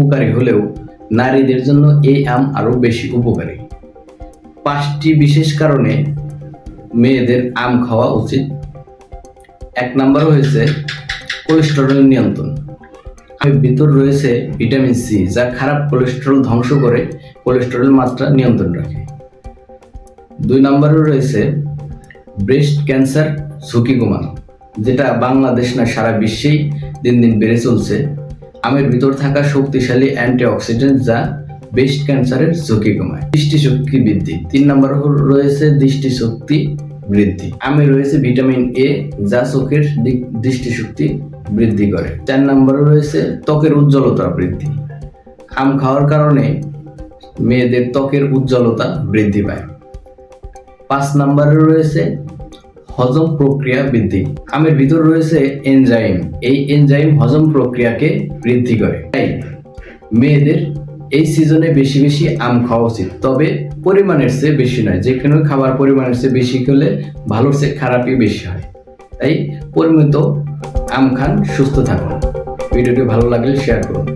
উপকারী হলেও নারীদের জন্য এই আম আরো বেশি উপকারী। 5টি বিশেষ কারণে মেয়েদের আম খাওয়া উচিত। 1 নম্বর হয়েছে কোলেস্টেরল নিয়ন্ত্রণ। আমের ভিতর রয়েছে ভিটামিন সি, যা খারাপ কোলেস্টেরল ধ্বংস করে কোলেস্টেরল মাত্রা নিয়ন্ত্রণ রাখে। 2 নম্বরে রয়েছে ব্রেস্ট ক্যান্সার ঝুঁকি কমানো, যেটা বাংলাদেশ না সারা বিশ্বেই দিন দিন বেড়ে চলছে। আমের ভিতর থাকা শক্তিশালী অ্যান্টিঅক্সিডেন্ট যা ব্রেস্ট ক্যান্সারের ঝুঁকি কমায়। দৃষ্টিশক্তি বৃদ্ধি। 3 নম্বর রয়েছে দৃষ্টিশক্তি বৃদ্ধি। আমে রয়েছে ভিটামিন এ, যা চোখের দৃষ্টিশক্তি বৃদ্ধি করে। 4 নম্বরে রয়েছে ত্বকের উজ্জ্বলতা বৃদ্ধি। আম খাওয়ার কারণে মেয়েদের ত্বকের উজ্জ্বলতা বৃদ্ধি পায়। 5 নম্বরে রয়েছে হজম প্রক্রিয়া বৃদ্ধি। আমের ভিতর রয়েছে এনজাইম। এই এনজাইম হজম প্রক্রিয়াকে বৃদ্ধি করে। তাই মেয়েদের এই সিজনে বেশি বেশি আম খাওয়া উচিত, তবে পরিমাণের চেয়ে বেশি নয়। যে কোনো খাবার পরিমাণের চেয়ে বেশি খেলে ভালোর চেয়ে খারাপই বেশি হয়। তাই পরিমিত আম খান, সুস্থ থাকুন। ভিডিওটি ভালো লাগলে শেয়ার করুন।